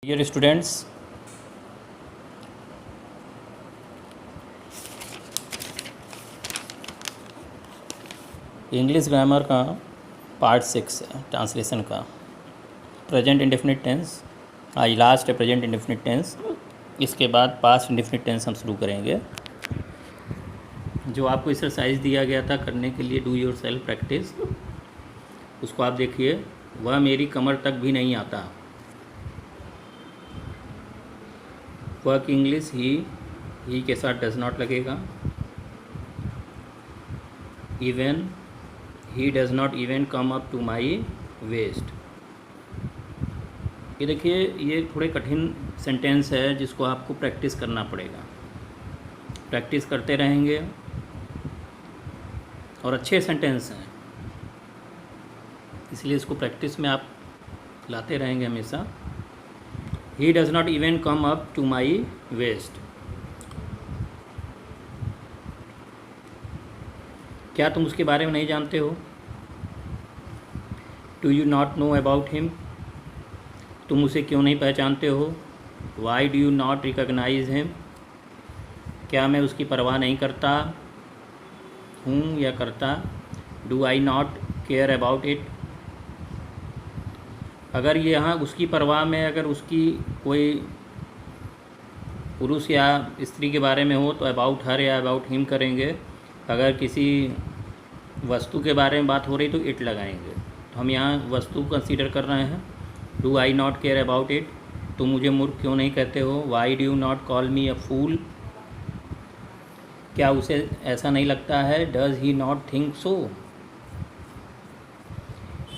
Dear students, English grammar का part 6 है translation का। प्रेजेंट इंडेफिनिट टेंस, आज लास्ट है प्रेजेंट इंडेफिनिट टेंस। इसके बाद पास्ट इंडेफिनिट टेंस हम शुरू करेंगे। जो आपको एक्सरसाइज दिया गया था करने के लिए, डू योर सेल्फ प्रैक्टिस, उसको आप देखिए। वह मेरी कमर तक भी नहीं आता। वर्क इंग्लिश ही के साथ डज नॉट लगेगा। Even he does not even come up to my waist. ये देखिए, ये थोड़े कठिन सेंटेंस है जिसको आपको प्रैक्टिस करना पड़ेगा। प्रैक्टिस करते रहेंगे और अच्छे सेंटेंस हैं, इसलिए इसको प्रैक्टिस में आप लाते रहेंगे हमेशा। He does not even come up to my waist. क्या तुम उसके बारे में नहीं जानते हो? Do you not know about him. तुम उसे क्यों नहीं पहचानते हो? Why do you not recognise him. क्या मैं उसकी परवाह नहीं करता हूँ या करता? Do I not care about it. अगर ये यहाँ उसकी परवाह में अगर उसकी कोई पुरुष या स्त्री के बारे में हो तो अबाउट हर या अबाउट हिम करेंगे। अगर किसी वस्तु के बारे में बात हो रही तो इट लगाएंगे। तो हम यहाँ वस्तु कंसीडर कर रहे हैं। Do I not care about it. तुम मुझे मूर्ख क्यों नहीं कहते हो? Why do you not call me a fool. क्या उसे ऐसा नहीं लगता है? Does he not think so.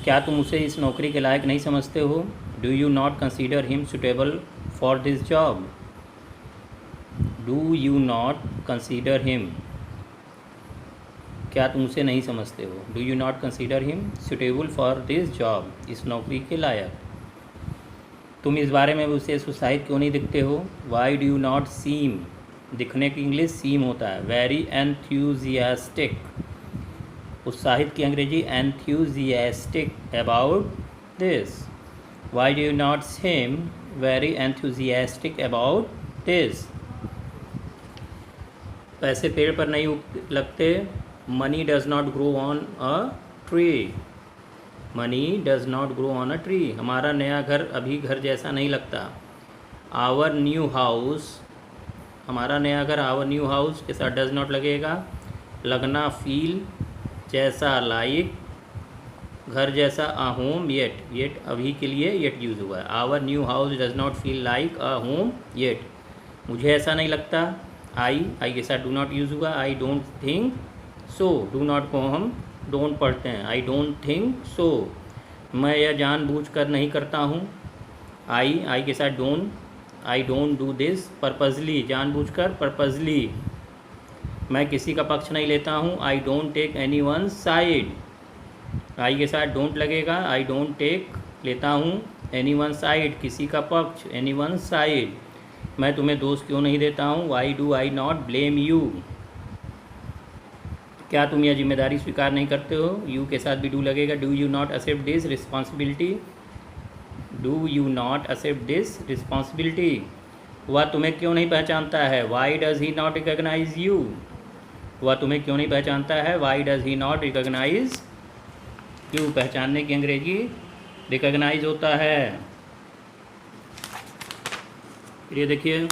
क्या तुम उसे इस नौकरी के लायक नहीं समझते हो? Do you not consider him suitable for this job. Do you not consider him. क्या तुम उसे नहीं समझते हो? Do you not consider him suitable for this job. इस नौकरी के लायक। तुम इस बारे में उसे उत्साहित क्यों नहीं दिखते हो? Why do you not seem. दिखने की इंग्लिश सीम होता है। Very enthusiastic. उत्साहित की अंग्रेजी enthusiastic about this. Why do you not seem very enthusiastic about this. पैसे पेड़ पर नहीं लगते। Money does not grow on a tree. Money does not grow on a tree. हमारा नया घर अभी घर जैसा नहीं लगता। Our new house. हमारा नया घर आवर न्यू हाउस के साथ डज नॉट लगेगा। लगना फील जैसा लाइक। घर जैसा अ होम येट। येट अभी के लिए येट यूज़ हुआ है। Our new house does not feel like a home yet. मुझे ऐसा नहीं लगता। आई के साथ डू नॉट यूज़ हुआ। I don't think so. Do not को हम डोंट पढ़ते हैं। I don't think so. मैं यह जानबूझकर नहीं करता हूँ। आई के साथ don't. I don't do this purposely. जानबूझकर पर्पजली। मैं किसी का पक्ष नहीं लेता हूँ। I don't take any one side. I के साथ डोंट लगेगा। आई डोंट टेक लेता हूँ एनी वन साइड किसी का पक्ष। Any one side. मैं तुम्हें दोष क्यों नहीं देता हूँ? Why do I not blame you. क्या तुम यह जिम्मेदारी स्वीकार नहीं करते हो? यू के साथ भी डू लगेगा। Do you not accept this responsibility. Do you not accept this responsibility. वह तुम्हें क्यों नहीं पहचानता है? Why does he not recognise you. वह तुम्हें क्यों नहीं पहचानता है? Why does he not recognise you. पहचानने की अंग्रेजी रिकॉग्नाइज होता है। ये देखिए,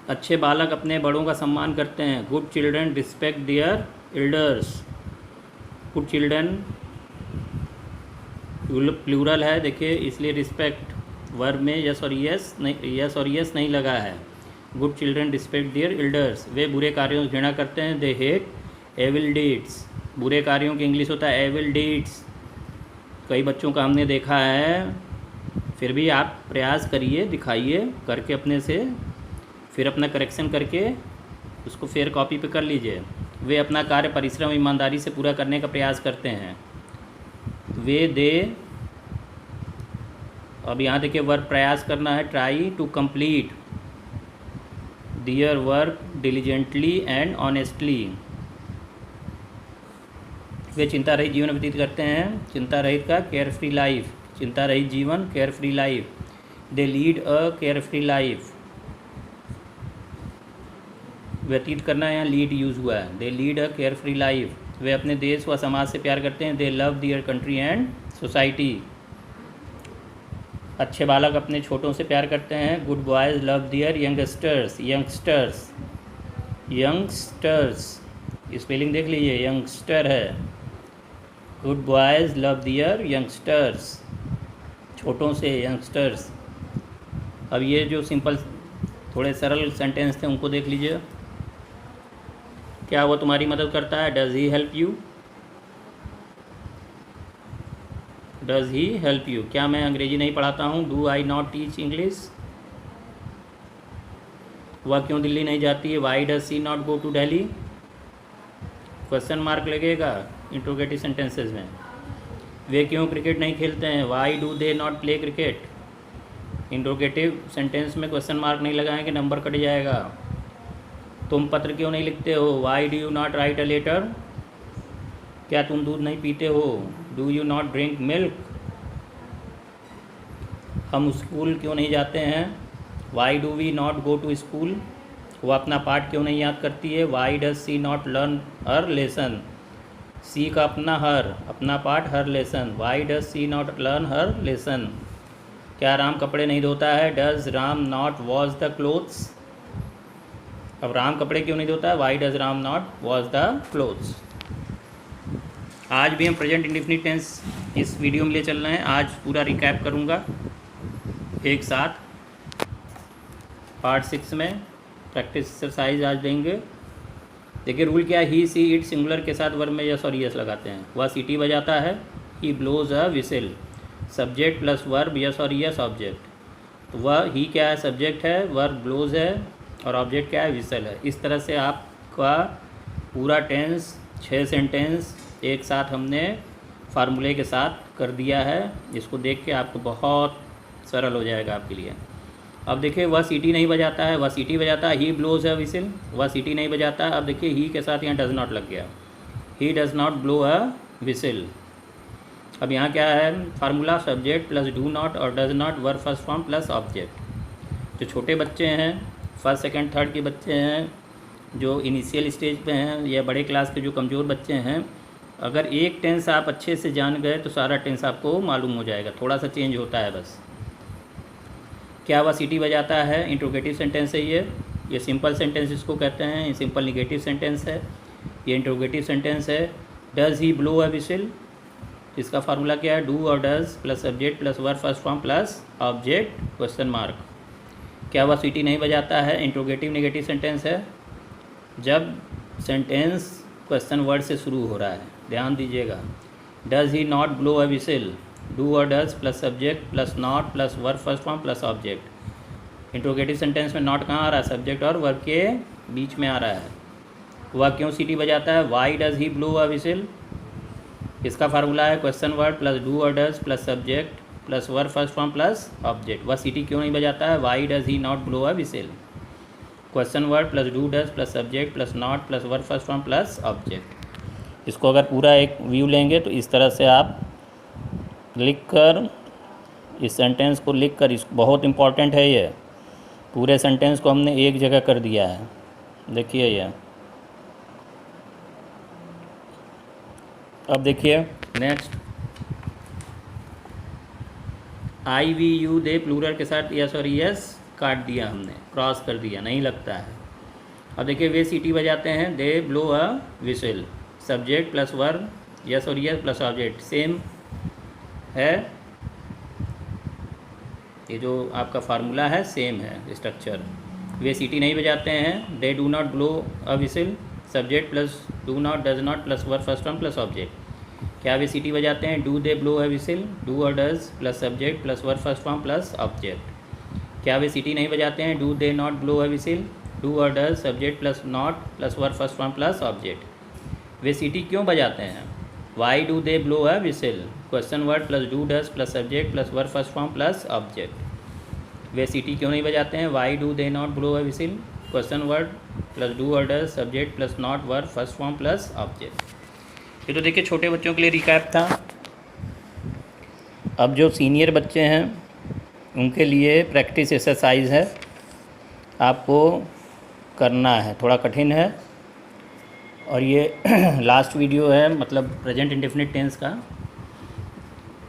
अच्छे बालक अपने बड़ों का सम्मान करते हैं। Good children respect their elders. Good children plural है, देखिए, इसलिए रिस्पेक्ट वर्ब में यस और यस नहीं लगा है। Good children respect their elders. वे बुरे कार्यों से घृणा करते हैं। They hate evil deeds. बुरे कार्यों की इंग्लिश होता है एविल डीड्स। कई बच्चों का हमने देखा है। फिर भी आप प्रयास करिए, दिखाइए करके अपने से, फिर अपना करेक्शन करके उसको फिर कॉपी पे कर लीजिए। वे अपना कार्य परिश्रम ईमानदारी से पूरा करने का प्रयास करते हैं। अब यहाँ देखिए, वर्क प्रयास करना है। Try to complete their work diligently and honestly. वे चिंता रहित जीवन व्यतीत करते हैं। चिंता रहित का केयर फ्री लाइफ। चिंता रहित जीवन carefree life. They lead a carefree life, व्यतीत करना यहाँ लीड यूज़ हुआ है। They lead a carefree life, वे अपने देश व समाज से प्यार करते हैं। They love their country and society, अच्छे बालक अपने छोटों से प्यार करते हैं। Good boys love their youngsters, youngsters, youngsters, spelling देख लीजिए, यंगस्टर है। Good boys love their youngsters, छोटों से, यंगस्टर्स। अब ये जो सिंपल थोड़े सरल सेंटेंस थे उनको देख लीजिए, क्या वो तुम्हारी मदद करता है? Does he help you? Does he help you? क्या मैं अंग्रेजी नहीं पढ़ाता हूँ? Do I not teach English? वह क्यों दिल्ली नहीं जाती है? Why does she not go to Delhi? Question mark लगेगा इंट्रोगेटिव सेंटेंसेस में। वे क्यों क्रिकेट नहीं खेलते हैं? Why do they not play cricket? Interrogative sentence में क्वेश्चन मार्क नहीं लगाएंगे, नंबर कट जाएगा। तुम पत्र क्यों नहीं लिखते हो? Why do you not write a letter? क्या तुम दूध नहीं पीते हो? Do you not drink milk? हम स्कूल क्यों नहीं जाते हैं? Why do we not go to school? वह अपना पाठ क्यों नहीं याद करती है? Why does she not learn her lesson? She का अपना हर, अपना पाठ, her lesson. Why does she not learn her lesson? क्या राम कपड़े नहीं धोता है? Does Ram not wash the clothes? अब राम कपड़े क्यों नहीं धोता है? Why does Ram not wash the clothes? आज भी हम प्रेजेंट इंडेफिनिट टेंस इस वीडियो में ले चल रहे हैं। आज पूरा रिकैप करूँगा एक साथ। पार्ट 6 में प्रैक्टिस एक्सरसाइज आज देंगे। देखिए रूल क्या है, ही सी इट सिंगुलर के साथ वर्ब में यस और यस लगाते हैं। वह सीटी बजाता है, he blows a whistle, subject plus verb s और यस ऑब्जेक्ट। तो वह ही क्या है? सब्जेक्ट है, वर्ब ब्लोज है और ऑब्जेक्ट क्या है? विसल है। इस तरह से आपका पूरा टेंस 6 सेंटेंस एक साथ हमने फार्मूले के साथ कर दिया है। इसको देख के आपको बहुत सरल हो जाएगा आपके लिए। अब देखिए वह सीटी नहीं बजाता है, वह सीटी बजाता है। ही ब्लोज है विसिल, वह सीटी नहीं बजाता है। अब देखिए ही के साथ यहाँ डज नॉट लग गया, he does not blow a whistle. अब यहाँ क्या है formula? Subject plus do not और does not, verb first form plus object. जो छोटे बच्चे हैं, फर्स्ट सेकंड थर्ड के बच्चे हैं, जो इनिशियल स्टेज पे हैं, या बड़े क्लास के जो कमज़ोर बच्चे हैं, अगर एक टेंस आप अच्छे से जान गए तो सारा टेंस आपको मालूम हो जाएगा। थोड़ा सा चेंज होता है बस। क्या वह सीटी बजाता है? इंट्रोगेटिव सेंटेंस है ये सिंपल सेंटेंस इसको कहते हैं, ये सिंपल निगेटिव सेंटेंस है, ये इंट्रोगेटिव सेंटेंस है। Does he blow a whistle? इसका फार्मूला क्या है? डू और does plus subject plus verb first form plus object question mark. क्या वह सीटी नहीं बजाता है? इंट्रोगेटिव नेगेटिव सेंटेंस है जब सेंटेंस क्वेश्चन वर्ड से शुरू हो रहा है, ध्यान दीजिएगा। Does he not blow a whistle? Do और does plus subject plus not plus verb first form plus object. Interrogative sentence में नॉट कहाँ आ रहा है? सब्जेक्ट और वर्ब के बीच में आ रहा है। वह क्यों सीटी बजाता है? Why does he blow a whistle? इसका फार्मूला है क्वेश्चन वर्ड प्लस डू और does plus subject plus verb first form plus object. वह सीटी क्यों नहीं बजाता है? Why does he not blow a whistle? Question word plus do does plus subject plus not plus verb first form plus object. इसको अगर पूरा एक व्यू लेंगे तो इस तरह से आप लिखकर, इस सेंटेंस को लिखकर, इस बहुत इम्पॉर्टेंट है ये, पूरे सेंटेंस को हमने एक जगह कर दिया है। देखिए ये, अब देखिए next, I we you they plural के साथ यस और यस काट दिया हमने, क्रॉस कर दिया, नहीं लगता है। अब देखिए वे सीटी बजाते हैं, they blow a whistle, subject plus verb s और यस प्लस ऑब्जेक्ट, सेम है। ये जो आपका फार्मूला है सेम है स्ट्रक्चर। वे सीटी नहीं बजाते हैं, they do not blow a whistle, subject plus do not does not plus verb first form plus object. क्या वे सीटी बजाते हैं? Do they blow a whistle, do और does plus subject plus verb first form plus object. क्या वे सीटी नहीं बजाते हैं? Do they not blow a whistle, do और does subject plus not plus verb first form plus object. वे सीटी क्यों बजाते हैं? Why do they blow a whistle, question word plus do does plus subject plus verb first form plus object. वे सीटी क्यों नहीं बजाते हैं? Why do they not blow a whistle, question word plus do और does subject plus not verb first form plus object. ये तो देखिए छोटे बच्चों के लिए रिकैप था। अब जो सीनियर बच्चे हैं उनके लिए प्रैक्टिस एक्सरसाइज है, आपको करना है, थोड़ा कठिन है। और ये लास्ट वीडियो है, मतलब प्रेजेंट इंडेफिनिट टेंस का,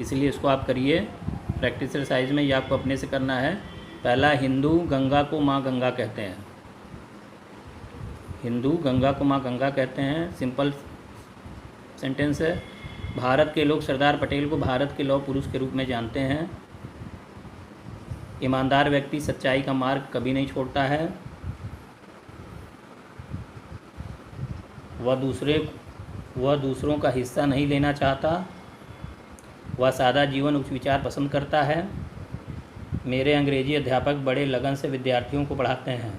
इसलिए इसको आप करिए। प्रैक्टिस एक्सरसाइज में ये आपको अपने से करना है। पहला, हिंदू गंगा को माँ गंगा कहते हैं। हिंदू गंगा को माँ गंगा कहते हैं, सिंपल सेंटेंस है। भारत के लोग सरदार पटेल को भारत के लौह पुरुष के रूप में जानते हैं। ईमानदार व्यक्ति सच्चाई का मार्ग कभी नहीं छोड़ता है। वह दूसरों का हिस्सा नहीं लेना चाहता। वह सादा जीवन उच्च विचार पसंद करता है। मेरे अंग्रेजी अध्यापक बड़े लगन से विद्यार्थियों को पढ़ाते हैं।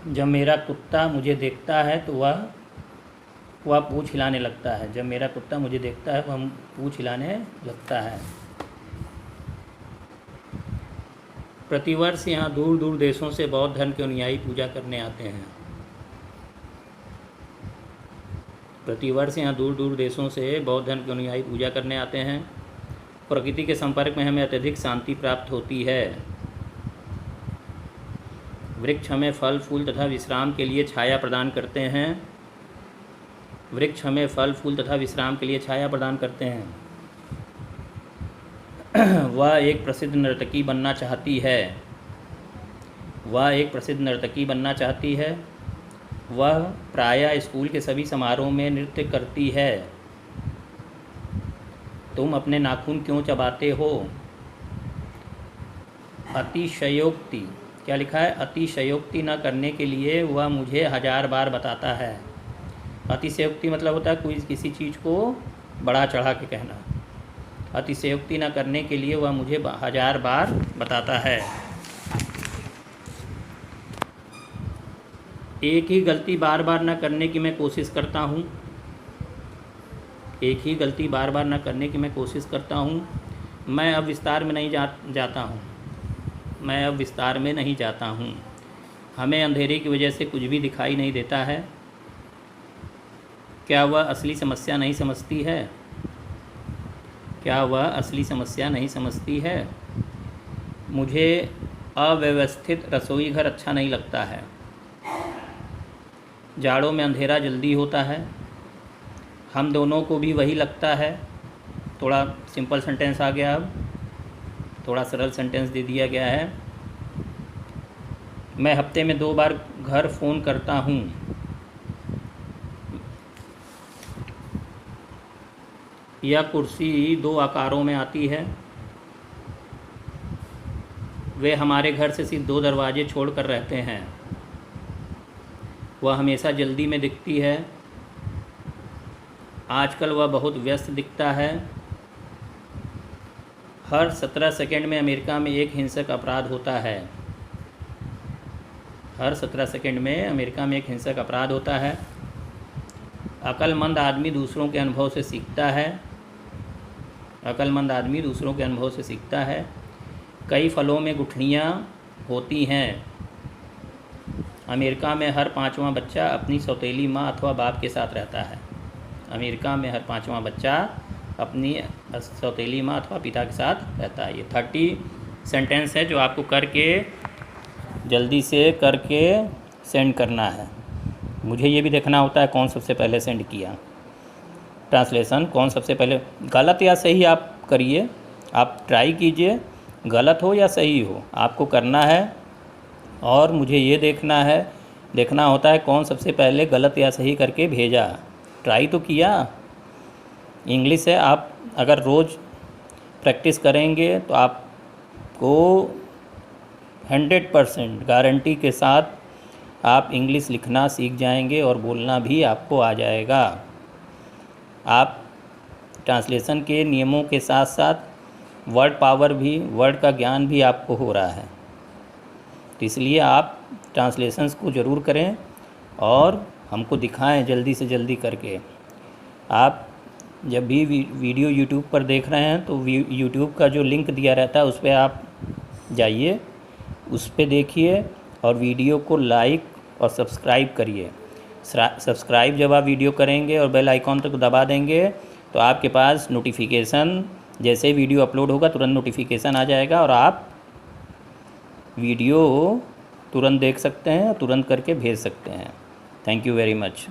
जब मेरा कुत्ता मुझे देखता है तो वह पूँछ हिलाने लगता है। जब मेरा कुत्ता मुझे देखता है वह पूँछ हिलाने लगता है। प्रतिवर्ष यहाँ दूर दूर देशों से बौद्ध धर्म के अनुयायी पूजा करने आते हैं। प्रतिवर्ष यहाँ दूर दूर देशों से बौद्ध धर्म के अनुयायी पूजा करने आते हैं। प्रकृति के संपर्क में हमें अत्यधिक शांति प्राप्त होती है। वृक्ष हमें फल फूल तथा विश्राम के लिए छाया प्रदान करते हैं। वृक्ष हमें फल फूल तथा विश्राम के लिए छाया प्रदान करते हैं। वह एक प्रसिद्ध नर्तकी बनना चाहती है। वह एक प्रसिद्ध नर्तकी बनना चाहती है। वह प्रायः स्कूल के सभी समारोह में नृत्य करती है। तुम अपने नाखून क्यों चबाते हो? अतिशयोक्ति, क्या लिखा है? अतिशयोक्ति न करने के लिए वह मुझे 1000 बार बताता है। अतिशयोक्ति मतलब होता है कोई किसी चीज़ को बढ़ा चढ़ा के कहना। अतिशयोक्ति न करने के लिए वह मुझे 1000 बार बताता है। एक ही गलती बार बार न करने की मैं कोशिश करता हूँ। एक ही गलती बार बार न करने की मैं कोशिश करता हूँ। मैं अब विस्तार में नहीं जाता हूँ। मैं अब विस्तार में नहीं जाता हूँ। हमें अंधेरे की वजह से कुछ भी दिखाई नहीं देता है। क्या वह असली समस्या नहीं समझती है? क्या वह असली समस्या नहीं समझती है? मुझे अव्यवस्थित रसोई घर अच्छा नहीं लगता है। जाड़ों में अंधेरा जल्दी होता है। हम दोनों को भी वही लगता है। थोड़ा सिंपल सेंटेंस आ गया, अब थोड़ा सरल सेंटेंस दे दिया गया है। मैं हफ्ते में 2 बार घर फ़ोन करता हूँ। यह कुर्सी 2 आकारों में आती है। वे हमारे घर से सिर्फ 2 दरवाजे छोड़कर रहते हैं। वह हमेशा जल्दी में दिखती है। आजकल वह बहुत व्यस्त दिखता है। हर 17 सेकंड में अमेरिका में एक हिंसक अपराध होता है। हर 17 सेकंड में अमेरिका में एक हिंसक अपराध होता है। अक्लमंद आदमी दूसरों के अनुभव से सीखता है। अक्लमंद आदमी दूसरों के अनुभव से सीखता है। कई फलों में गुठलियाँ होती हैं। अमेरिका में हर 5वां बच्चा अपनी सौतेली माँ अथवा बाप के साथ रहता है। अमेरिका में हर 5वां बच्चा अपनी सौतेली माँ अथवा पिता के साथ रहता है। ये 30 सेंटेंस है जो आपको करके जल्दी से करके सेंड करना है। मुझे ये भी देखना होता है कौन सबसे पहले सेंड किया। ट्रांसलेशन कौन सबसे पहले, गलत या सही आप करिए, आप ट्राई कीजिए, गलत हो या सही हो आपको करना है। और मुझे ये देखना होता है कौन सबसे पहले गलत या सही करके भेजा। ट्राई तो किया। इंग्लिश है, आप अगर रोज़ प्रैक्टिस करेंगे तो आपको 100% गारंटी के साथ आप इंग्लिश लिखना सीख जाएंगे और बोलना भी आपको आ जाएगा। आप ट्रांसलेशन के नियमों के साथ साथ वर्ड पावर भी, वर्ड का ज्ञान भी आपको हो रहा है। तो इसलिए आप ट्रांसलेशंस को ज़रूर करें और हमको दिखाएं जल्दी से जल्दी करके। आप जब भी वीडियो यूट्यूब पर देख रहे हैं तो यूट्यूब का जो लिंक दिया रहता है उस पर आप जाइए, उस पर देखिए और वीडियो को लाइक और सब्सक्राइब करिए। सब्सक्राइब जब आप वीडियो करेंगे और बेल आइकॉन तक दबा देंगे तो आपके पास नोटिफिकेशन जैसे ही वीडियो अपलोड होगा तुरंत नोटिफिकेशन आ जाएगा और आप वीडियो तुरंत देख सकते हैं, तुरंत करके भेज सकते हैं। Thank you very much.